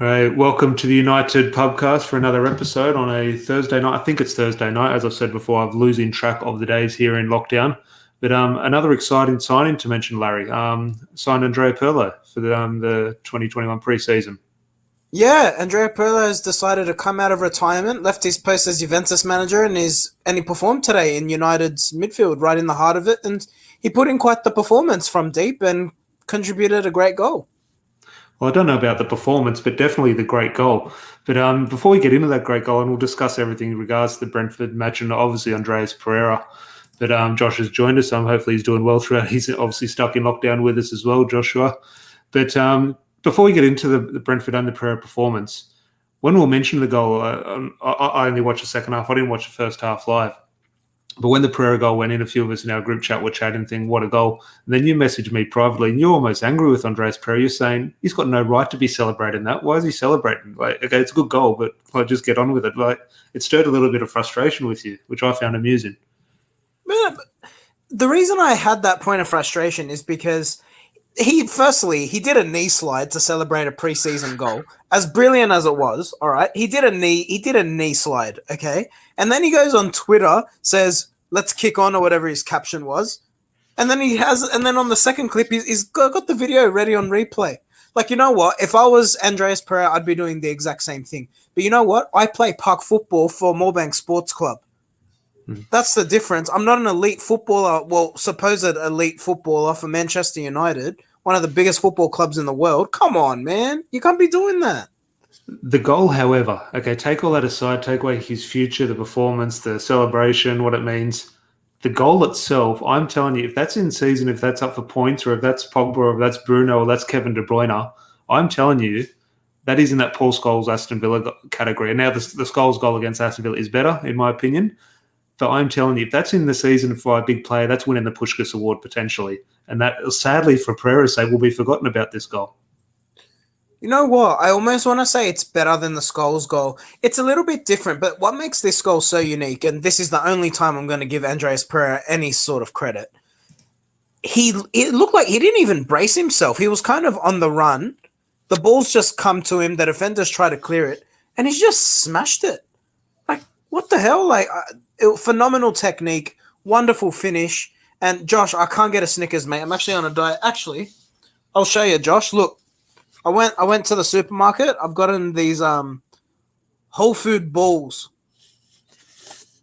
All right, welcome to the United Pubcast for another episode on a Thursday night. I think it's Thursday night. As I've said before, I'm losing track of the days here in lockdown. But another exciting signing to mention, Larry. Signed Andrea Pirlo for the 2021 pre-season. Yeah, Andrea Pirlo has decided to come out of retirement, left his post as Juventus manager, and he performed today in United's midfield, right in the heart of it, and he put in quite the performance from deep and contributed a great goal. Well, I don't know about the performance, but definitely the great goal. But before we get into that great goal, and we'll discuss everything in regards to the Brentford match and obviously Andreas Pereira. But Josh has joined us. Hopefully he's doing well throughout. He's obviously stuck in lockdown with us as well, Joshua. But before we get into the Brentford and the Pereira performance, when we'll mention the goal, I only watched the second half. I didn't watch the first half live. But when the Pereira goal went in, a few of us in our group chat were chatting, thinking, what a goal. And then you messaged me privately, and you're almost angry with Andreas Pereira. You're saying, he's got no right to be celebrating that. Why is he celebrating? Like, okay, it's a good goal, but just get on with it. Like, it stirred a little bit of frustration with you, which I found amusing. Yeah, the reason I had that point of frustration is because he did a knee slide to celebrate a preseason goal. As brilliant as it was, all right, he did a knee slide, okay? And then he goes on Twitter, says, "Let's kick on," or whatever his caption was. And then on the second clip, he's got the video ready on replay. Like, you know what? If I was Andreas Pereira, I'd be doing the exact same thing. But you know what? I play park football for Moorebank Sports Club. That's the difference. I'm not an elite footballer, well, supposed elite footballer for Manchester United, one of the biggest football clubs in the world. Come on, man. You can't be doing that. The goal, however, okay, take all that aside, take away his future, the performance, the celebration, what it means. The goal itself, I'm telling you, if that's in season, if that's up for points, or if that's Pogba, or if that's Bruno, or that's Kevin De Bruyne, I'm telling you, that is in that Paul Scholes Aston Villa category. And now the Scholes goal against Aston Villa is better, in my opinion. But I'm telling you, if that's in the season for a big player, that's winning the Puskás Award potentially. And that, sadly, for Pereira's sake, will be forgotten about this goal. You know what? I almost want to say it's better than the Scholes goal. It's a little bit different, but what makes this goal so unique, and this is the only time I'm going to give Andreas Pereira any sort of credit, it looked like he didn't even brace himself. He was kind of on the run. The ball's just come to him. The defenders try to clear it, and he's just smashed it. Like, what the hell? Like, phenomenal technique, wonderful finish. And Josh, I can't get a Snickers, mate. I'm actually on a diet. Actually, I'll show you, Josh. Look. I went to the supermarket. I've gotten these whole food balls.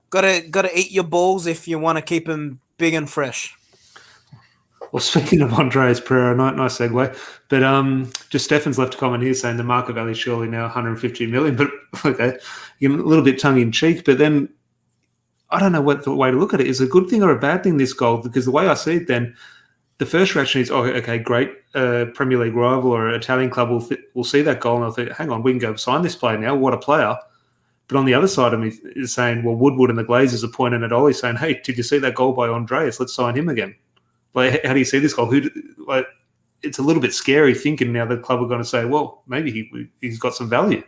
Gotta eat your balls if you want to keep them big and fresh. Well, speaking of Andreas Pereira, nice segue. But just Stefan's left a comment here saying the market value is surely now 150 million. But okay, a little bit tongue in cheek. But then I don't know what the way to look at it is, a good thing or a bad thing, this goal, because the way I see it then, the first reaction is, oh, okay, great. Premier League rival or Italian club will see that goal and they'll think, hang on, we can go sign this player now. What a player. But on the other side of me is saying, well, Woodward and the Glazers are pointing at Ollie saying, hey, did you see that goal by Andreas? Let's sign him again. Like, how do you see this goal? It's a little bit scary thinking now the club are going to say, well, maybe he's got some value.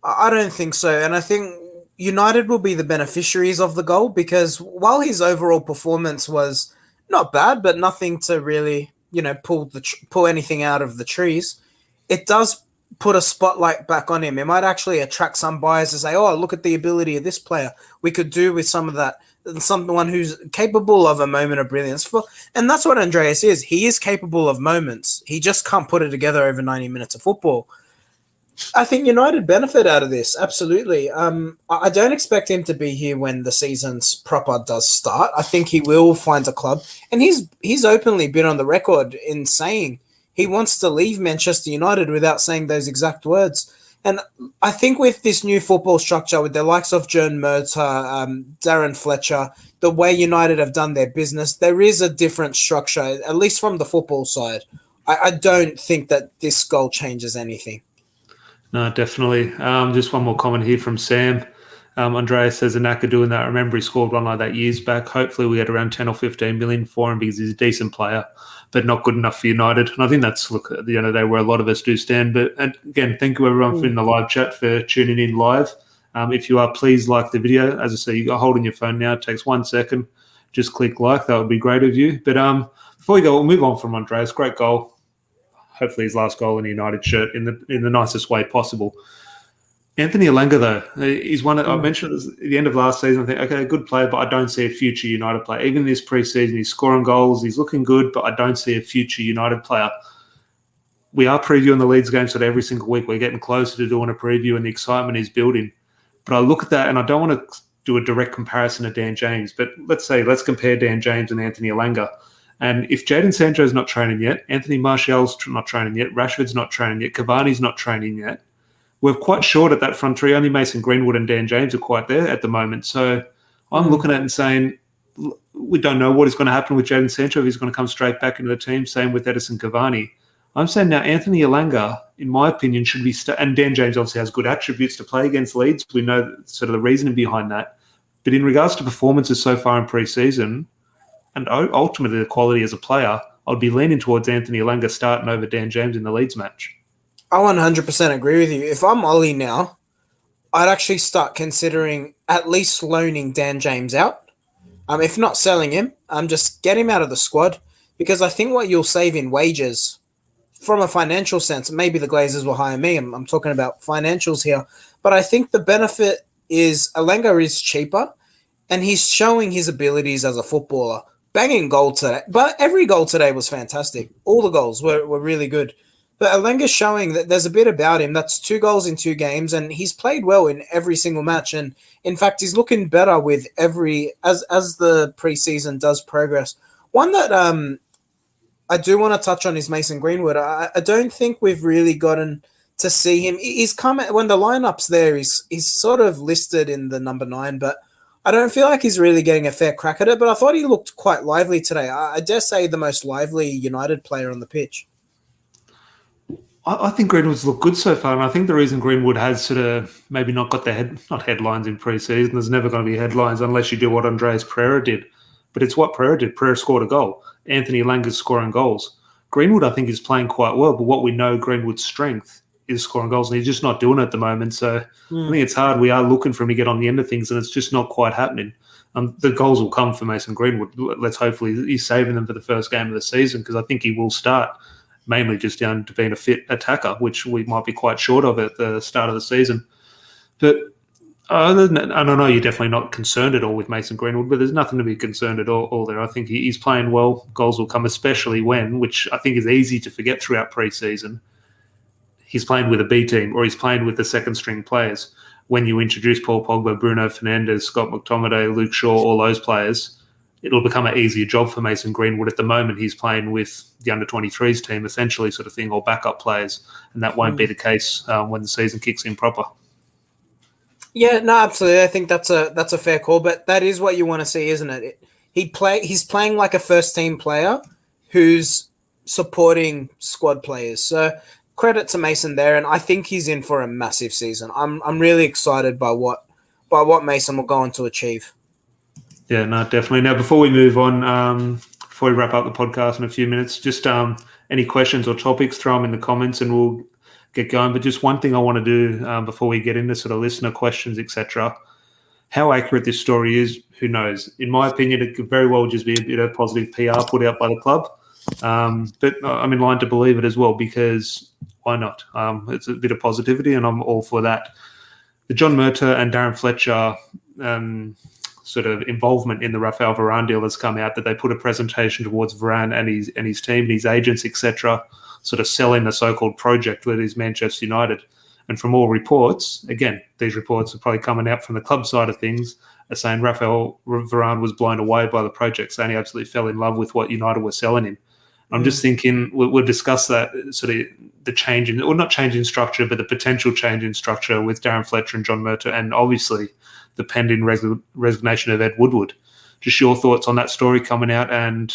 I don't think so. And I think United will be the beneficiaries of the goal because while his overall performance was not bad, but nothing to really, pull anything out of the trees, it does put a spotlight back on him. It might actually attract some buyers to say, oh, look at the ability of this player. We could do with some of that, someone who's capable of a moment of brilliance. And that's what Andreas is. He is capable of moments. He just can't put it together over 90 minutes of football. I think United benefit out of this, absolutely. I don't expect him to be here when the season's proper does start. I think he will find a club. And he's openly been on the record in saying he wants to leave Manchester United without saying those exact words. And I think with this new football structure, with the likes of Joan Murtagh, Darren Fletcher, the way United have done their business, there is a different structure, at least from the football side. I don't think that this goal changes anything. No, definitely. Just one more comment here from Sam. Andreas says Anaka doing that. I remember he scored one like that years back. Hopefully we get around 10 or 15 million for him because he's a decent player, but not good enough for United. And I think that's, look, at the end of the day, where a lot of us do stand. But again, thank you everyone in the live chat for tuning in live. If you are, please like the video. As I say, you got holding your phone now. It takes 1 second. Just click like. That would be great of you. But before we go, we'll move on from Andreas. Great goal. hopefully his last goal in a United shirt in the nicest way possible. Anthony Elanga, though, he's one. I mentioned at the end of last season. I think, okay, good player, but I don't see a future United player. Even this preseason, he's scoring goals, he's looking good, but I don't see a future United player. We are previewing the Leeds games sort of every single week. We're getting closer to doing a preview, and the excitement is building. But I look at that, and I don't want to do a direct comparison to Dan James, but let's compare Dan James and Anthony Elanga. And if Jadon Sancho's not training yet, Anthony Martial's not training yet, Rashford's not training yet, Cavani's not training yet, we're quite short at that front three. Only Mason Greenwood and Dan James are quite there at the moment. So I'm looking at it and saying, we don't know what is going to happen with Jadon Sancho if he's going to come straight back into the team. Same with Edison Cavani. I'm saying now Anthony Elanga, in my opinion, should be and Dan James obviously has good attributes to play against Leeds. We know sort of the reasoning behind that. But in regards to performances so far in pre-season and ultimately the quality as a player, I'd be leaning towards Anthony Elanga starting over Dan James in the Leeds match. I 100% agree with you. If I'm Ollie now, I'd actually start considering at least loaning Dan James out. If not selling him, just get him out of the squad, because I think what you'll save in wages from a financial sense, maybe the Glazers will hire me. I'm talking about financials here, but I think the benefit is Elanga is cheaper and he's showing his abilities as a footballer. Banging goal today, but every goal today was fantastic. All the goals were really good. But Elenga's showing that there's a bit about him. That's 2 goals in 2 games, and he's played well in every single match. And in fact, he's looking better with every as the preseason does progress. One that I do want to touch on is Mason Greenwood. I don't think we've really gotten to see him. He's come when the lineup's there. He's sort of listed in the number 9, but I don't feel like he's really getting a fair crack at it. But I thought he looked quite lively today. I dare say the most lively United player on the pitch. I think Greenwood's looked good so far, and I think the reason Greenwood has sort of maybe not got not headlines in pre-season, there's never going to be headlines unless you do what Andreas Pereira did. But it's what Pereira did. Pereira scored a goal. Anthony Elanga's scoring goals. Greenwood, I think, is playing quite well, but what we know Greenwood's strength is scoring goals, and he's just not doing it at the moment. So I think it's hard. We are looking for him to get on the end of things, and it's just not quite happening. The goals will come for Mason Greenwood. Let's hopefully he's saving them for the first game of the season, because I think he will start, mainly just down to being a fit attacker, which we might be quite short of at the start of the season. But other than that, I don't know, you're definitely not concerned at all with Mason Greenwood, but there's nothing to be concerned at all there. I think he's playing well. Goals will come, especially when, which I think is easy to forget throughout pre-season, he's playing with a B team or he's playing with the second-string players. When you introduce Paul Pogba, Bruno Fernandes, Scott McTominay, Luke Shaw, all those players, it'll become an easier job for Mason Greenwood. At the moment, he's playing with the under-23s team, essentially, sort of thing, or backup players, and that won't be the case when the season kicks in proper. Yeah, no, absolutely. I think that's a fair call, but that is what you want to see, isn't it? He's playing like a first-team player who's supporting squad players. So credit to Mason there, and I think he's in for a massive season. I'm really excited by what Mason will go on to achieve. Yeah, no, definitely. Now, before we move on, before we wrap up the podcast in a few minutes, just any questions or topics, throw them in the comments and we'll get going. But just one thing I want to do before we get into sort of listener questions, etc. How accurate this story is, who knows? In my opinion, it could very well just be a bit of positive PR put out by the club. But I'm in line to believe it as well, because why not? It's a bit of positivity and I'm all for that. The John Murtagh and Darren Fletcher sort of involvement in the Rafael Varane deal has come out, that they put a presentation towards Varane and his team and his agents, etc., sort of selling the so-called project that is Manchester United. And from all reports, again, these reports are probably coming out from the club side of things, are saying Rafael Varane was blown away by the project, saying he absolutely fell in love with what United were selling him. I'm just thinking we'll discuss that sort of the change in, or not change in structure, but the potential change in structure with Darren Fletcher and John Murtagh, and obviously the pending resignation of Ed Woodward. Just your thoughts on that story coming out. And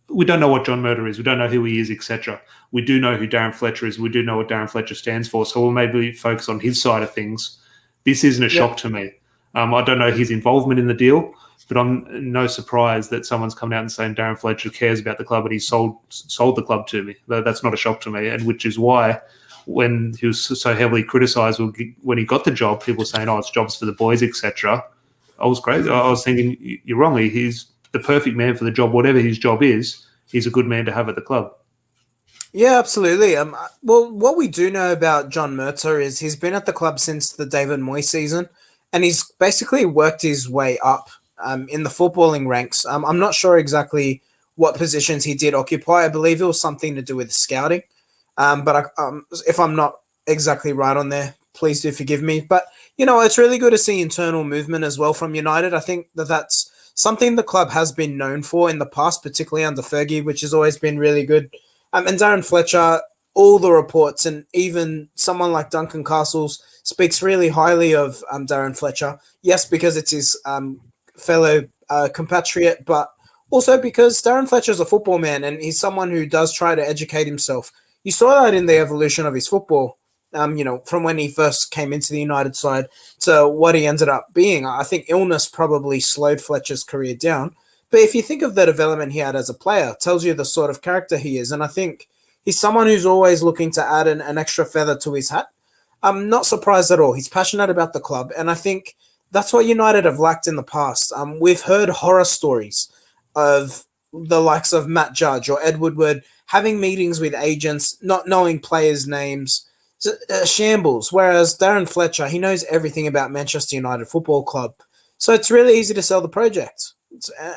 we don't know what John Murtagh is. We don't know who he is, etc. We do know who Darren Fletcher is. We do know what Darren Fletcher stands for. So we'll maybe focus on his side of things. This isn't a shock to me. I don't know his involvement in the deal, but I'm no surprise that someone's coming out and saying Darren Fletcher cares about the club and he sold the club to me. That's not a shock to me, and which is why when he was so heavily criticised when he got the job, people were saying, it's jobs for the boys, etc. I was crazy. I was thinking, you're wrong. He's the perfect man for the job. Whatever his job is, he's a good man to have at the club. Yeah, absolutely. Well, what we do know about John Murtough is he's been at the club since the David Moyes season, and he's basically worked his way up in the footballing ranks. I'm not sure exactly what positions he did occupy. I believe it was something to do with scouting, if I'm not exactly right on there, please do forgive me. But it's really good to see internal movement as well from United. I think that's something the club has been known for in the past, particularly under Fergie, which has always been really good. And Darren Fletcher, all the reports, and even someone like Duncan Castles speaks really highly of Darren Fletcher. Yes, because it's his fellow compatriot, but also because Darren Fletcher is a football man and he's someone who does try to educate himself. You saw that in the evolution of his football, from when he first came into the United side to what he ended up being. I think illness probably slowed Fletcher's career down. But if you think of the development he had as a player, it tells you the sort of character he is. And I think he's someone who's always looking to add an extra feather to his hat. I'm not surprised at all. He's passionate about the club. And I think that's what United have lacked in the past. We've heard horror stories of the likes of Matt Judge or Ed Woodward having meetings with agents, not knowing players' names, shambles. Whereas Darren Fletcher, he knows everything about Manchester United Football Club. So it's really easy to sell the project.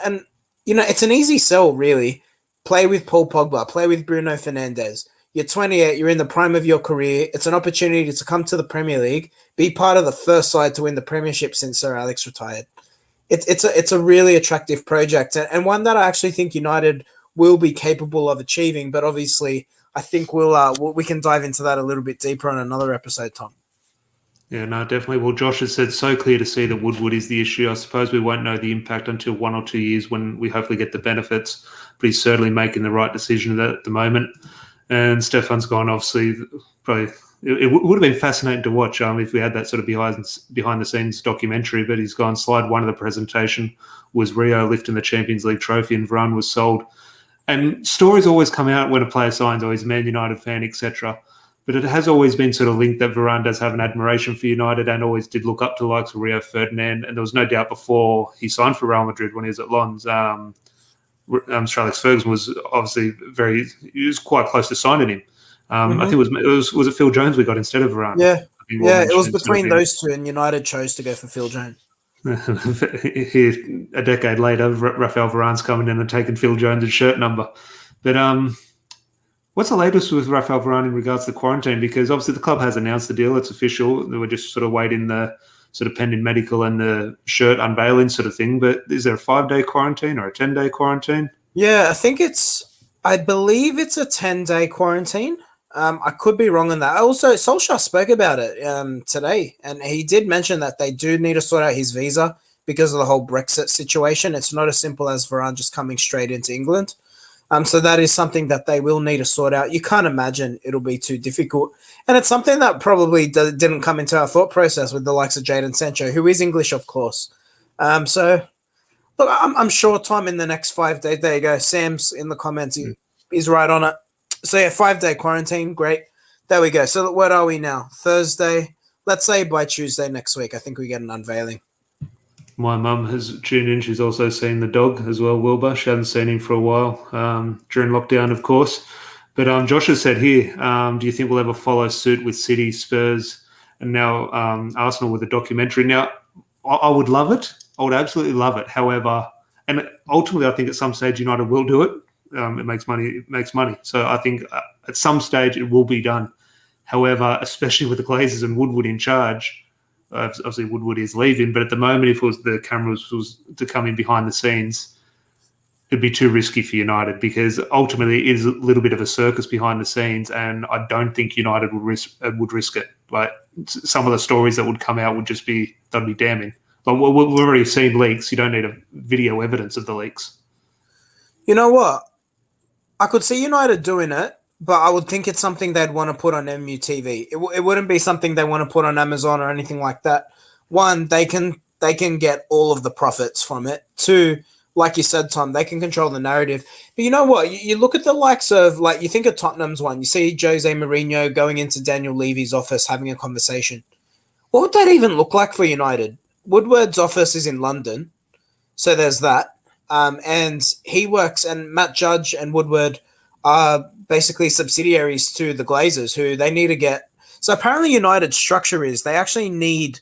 And, it's an easy sell, really. Play with Paul Pogba, play with Bruno Fernandes. You're 28, you're in the prime of your career. It's an opportunity to come to the Premier League, be part of the first side to win the Premiership since Sir Alex retired. It's a really attractive project and one that I actually think United will be capable of achieving. But obviously, I think we can dive into that a little bit deeper on another episode, Tom. Yeah, no, definitely. Well, Josh has said so clear to see that Woodward is the issue. I suppose we won't know the impact until 1 or 2 years when we hopefully get the benefits, but he's certainly making the right decision at the moment. And Stefan's gone, obviously, probably it would have been fascinating to watch if we had that sort of behind the scenes documentary, but he's gone. Slide one of the presentation was Rio lifting the Champions League trophy and Varane was sold. And stories always come out when a player signs, oh, he's a Man United fan, etc. But it has always been sort of linked that Varane does have an admiration for United and always did look up to the likes of Rio Ferdinand. And there was no doubt before he signed for Real Madrid when he was at Lens, Sir Alex Ferguson was obviously he was quite close to signing him. I think was it Phil Jones we got instead of Varane? Yeah, it was between those two, and United chose to go for Phil Jones. Here, a decade later, Rafael Varane's coming in and taking Phil Jones' shirt number. But what's the latest with Rafael Varane in regards to quarantine? Because obviously the club has announced the deal; it's official. We're just sort of waiting the sort of pending medical and the shirt unveiling sort of thing. But is there a 5-day quarantine or a 10-day quarantine? Yeah, I believe it's a 10-day quarantine. I could be wrong on that. Also, Solskjaer spoke about it today, and he did mention that they do need to sort out his visa because of the whole Brexit situation. It's not as simple as Varane just coming straight into England. So that is something that they will need to sort out. You can't imagine it'll be too difficult. And it's something that probably didn't come into our thought process with the likes of Jadon Sancho, who is English, of course. So, look, I'm sure, Tom, in the next 5 days, there you go. Sam's in the comments. He's right on it. So, yeah, 5-day quarantine. Great. There we go. So, what are we now? Thursday. Let's say by Tuesday next week, I think we get an unveiling. My mum has tuned in. She's also seen the dog as well, Wilbur. She hasn't seen him for a while during lockdown, of course. But Josh has said here, do you think we'll ever follow suit with City, Spurs, and now Arsenal with a documentary? Now, I would love it. I would absolutely love it. However, and ultimately, I think at some stage United will do it. It makes money. It makes money. So I think at some stage it will be done. However, especially with the Glazers and Woodward in charge, obviously Woodward is leaving, but at the moment, if it was the cameras was to come in behind the scenes, it'd be too risky for United because ultimately it is a little bit of a circus behind the scenes, and I don't think United would risk it. Like some of the stories that would come out would just be damning. Like we've already seen leaks. You don't need a video evidence of the leaks. You know what? I could see United doing it, but I would think it's something they'd want to put on MUTV. It wouldn't be something they want to put on Amazon or anything like that. One, they can get all of the profits from it. Two, like you said, Tom, they can control the narrative. But you know what? You look at the likes of, like, you think of Tottenham's one. You see Jose Mourinho going into Daniel Levy's office having a conversation. What would that even look like for United? Woodward's office is in London, so there's that. And he works, and Matt Judge and Woodward are basically subsidiaries to the Glazers, who they need to get. So apparently, United's structure is they actually need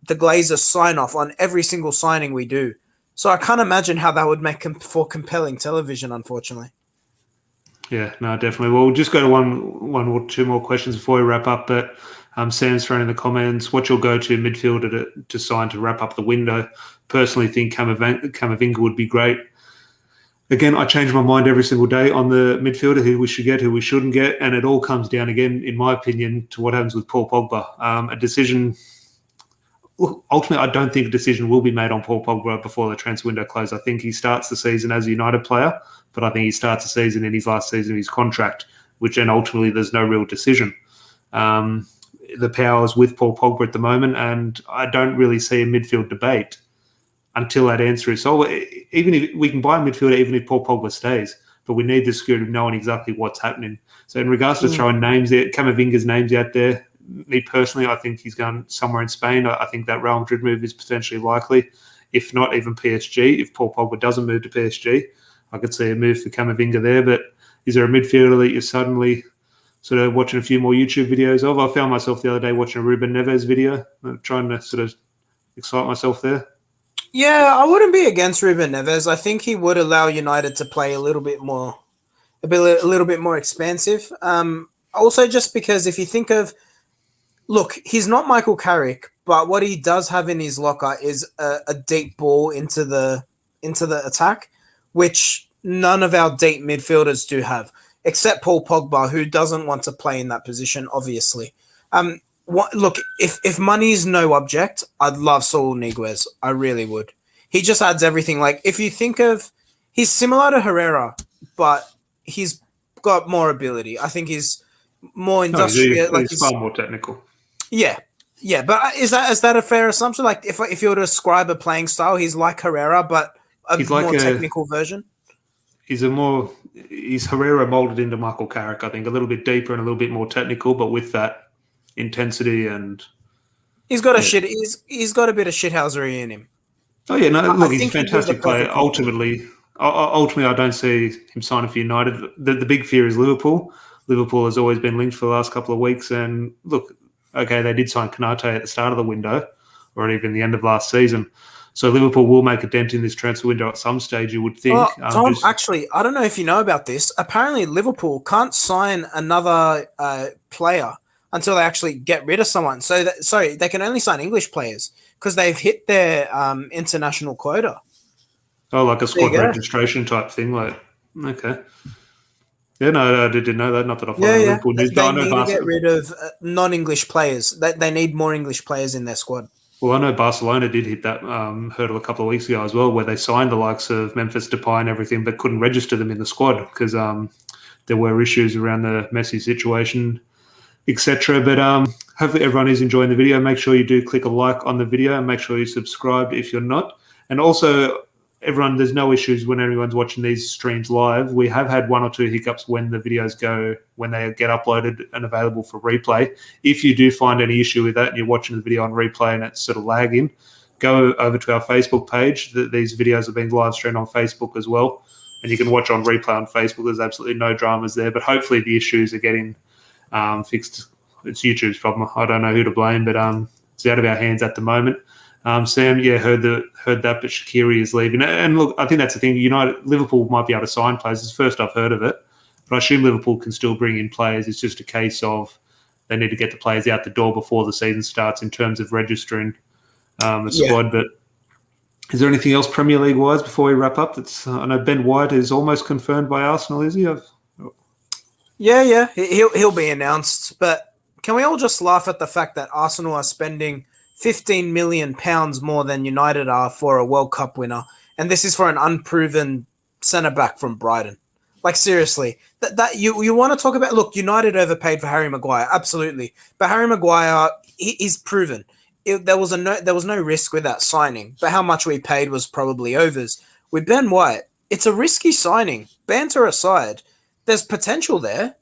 the Glazers sign off on every single signing we do. So I can't imagine how that would make for compelling television, unfortunately. Yeah, no, definitely. Well, we'll just go to one or two more questions before we wrap up. But Sam's thrown in the comments, what's your go-to midfielder to sign to wrap up the window? Personally think Camavinga would be great. Again, I change my mind every single day on the midfielder, who we should get, who we shouldn't get. And it all comes down, again, in my opinion, to what happens with Paul Pogba. A decision... Ultimately, I don't think a decision will be made on Paul Pogba before the transfer window closes. I think he starts the season as a United player, but I think he starts the season in his last season of his contract, which then ultimately there's no real decision. The power is with Paul Pogba at the moment, and I don't really see a midfield debate until that answer is solved. Even if we can buy a midfielder, even if Paul Pogba stays, but we need the security of knowing exactly what's happening. So in regards to throwing names there, Camavinga's names out there, me personally, I think he's going somewhere in Spain. I think that Real Madrid move is potentially likely, if not even PSG. If Paul Pogba doesn't move to PSG, I could see a move for Camavinga there. But is there a midfielder that you're suddenly sort of watching a few more YouTube videos of? I found myself the other day watching a Ruben Neves video, trying to sort of excite myself there. Yeah, I wouldn't be against Ruben Neves. I think he would allow United to play a little bit more expansive. Also, just because if you think of, look, he's not Michael Carrick, but what he does have in his locker is a deep ball into the attack, which none of our deep midfielders do have, except Paul Pogba, who doesn't want to play in that position, obviously. Look, if money is no object, I'd love Saul Niguez. I really would. He just adds everything. Like, if you think of, he's similar to Herrera, but he's got more ability. I think he's more industrial. He's far more technical. Yeah, yeah. But is that a fair assumption? Like, if you were to describe a playing style, he's like Herrera, but he's more like technical version. He's Herrera molded into Michael Carrick. I think a little bit deeper and a little bit more technical, but with that intensity, and he's got he's got a bit of shithousery in him. Oh yeah, no, look, he's a fantastic player. Ultimately, I don't see him signing for United. The big fear is Liverpool. Liverpool has always been linked for the last couple of weeks, and look, okay, they did sign Konate at the start of the window, or even the end of last season. So Liverpool will make a dent in this transfer window at some stage, you would think. Tom, actually, I don't know if you know about this. Apparently, Liverpool can't sign another player until they actually get rid of someone. So, they can only sign English players because they've hit their international quota. Oh, like a squad registration type thing. Like, okay. Yeah, no, I didn't know that. Not that I follow Liverpool news. They need to get rid of non-English players. They need more English players in their squad. Well, I know Barcelona did hit that hurdle a couple of weeks ago as well, where they signed the likes of Memphis Depay and everything, but couldn't register them in the squad because there were issues around the Messi situation, etc. But hopefully everyone is enjoying the video. Make sure you do click a like on the video and make sure you subscribe if you're not. And also, everyone, there's no issues when anyone's watching these streams live. We have had one or two hiccups when the videos when they get uploaded and available for replay. If you do find any issue with that and you're watching the video on replay and it's sort of lagging, go over to our Facebook page. These videos are being live streamed on Facebook as well. And you can watch on replay on Facebook. There's absolutely no dramas there. But hopefully the issues are getting fixed. It's YouTube's problem. I don't know who to blame, but it's out of our hands at the moment. Sam, heard that, but Shaqiri is leaving. And look, I think that's the thing. Liverpool might be able to sign players. It's the first I've heard of it, but I assume Liverpool can still bring in players. It's just a case of they need to get the players out the door before the season starts in terms of registering the squad. But is there anything else Premier League wise before we wrap up? I know Ben White is almost confirmed by Arsenal. Is he? Yeah, he'll be announced. But can we all just laugh at the fact that Arsenal are spending £15 million more than United are for a World Cup winner, and this is for an unproven centre back from Brighton? Like, seriously, that you want to talk about? Look, United overpaid for Harry Maguire, absolutely, but Harry Maguire he's proven. There was no risk with that signing, but how much we paid was probably overs. With Ben White, it's a risky signing. Banter aside, there's potential there,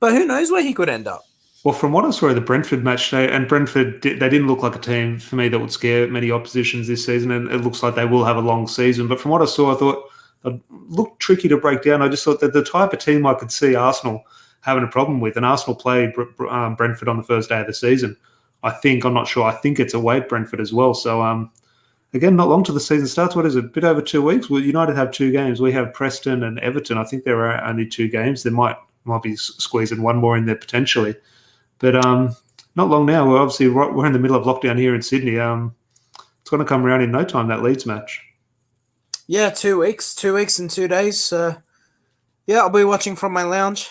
but who knows where he could end up. Well, from what I saw of the Brentford match today, and Brentford, they didn't look like a team for me that would scare many oppositions this season, and it looks like they will have a long season. But from what I saw, I thought looked tricky to break down. I just thought that the type of team I could see Arsenal having a problem with, and Arsenal played Brentford on the first day of the season. I'm not sure. I think it's away at Brentford as well. So again, not long till the season starts. What is it? A bit over 2 weeks. Well, United have 2 games. We have Preston and Everton. I think there are only 2 games. There might be squeezing one more in there potentially, but not long now. We're in the middle of lockdown here in Sydney. It's going to come around in no time, that Leeds match. Yeah, 2 weeks. 2 weeks and 2 days. Yeah, I'll be watching from my lounge.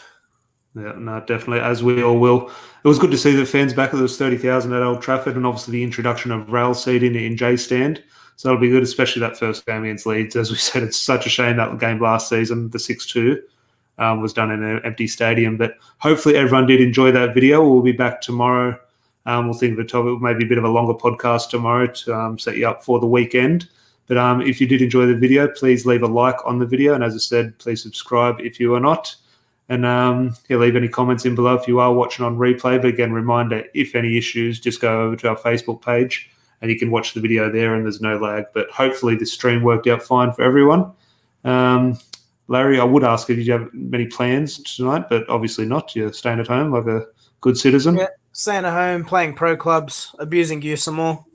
Yeah, no, definitely, as we all will. It was good to see the fans back. There was 30,000 at Old Trafford, and obviously the introduction of rail seating in J Stand. So it'll be good, especially that first game against Leeds. As we said, it's such a shame that game last season, the 6-2, was done in an empty stadium. But hopefully everyone did enjoy that video. We'll be back tomorrow. We'll think of a topic, maybe a bit of a longer podcast tomorrow to set you up for the weekend. But if you did enjoy the video, please leave a like on the video. And as I said, please subscribe if you are not. And leave any comments in below if you are watching on replay. But again, reminder, if any issues, just go over to our Facebook page and you can watch the video there and there's no lag. But hopefully this stream worked out fine for everyone. Larry, I would ask if you have many plans tonight, but obviously not. You're staying at home like a good citizen. Yeah, staying at home, playing pro clubs, abusing you some more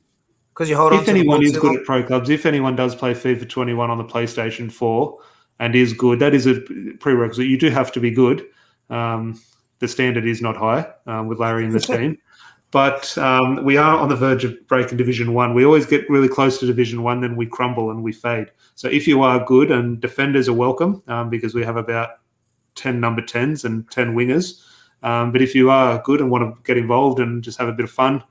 because you hold on to If anyone is good long. at pro clubs, if anyone does play FIFA 21 on the PlayStation 4 and is good, that is a prerequisite. You do have to be good. The standard is not high with Larry and the team. But we are on the verge of breaking Division 1. We always get really close to Division 1, then we crumble and we fade. So if you are good, and defenders are welcome because we have about 10 number 10s and 10 wingers. But if you are good and want to get involved and just have a bit of fun,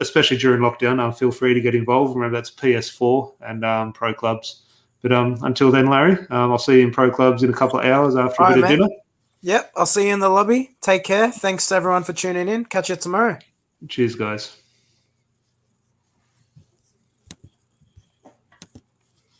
especially during lockdown, feel free to get involved. Remember, that's PS4 and pro clubs. But until then, Larry, I'll see you in pro clubs in a couple of hours after a bit of dinner. Yep, I'll see you in the lobby. Take care. Thanks to everyone for tuning in. Catch you tomorrow. Cheers, guys.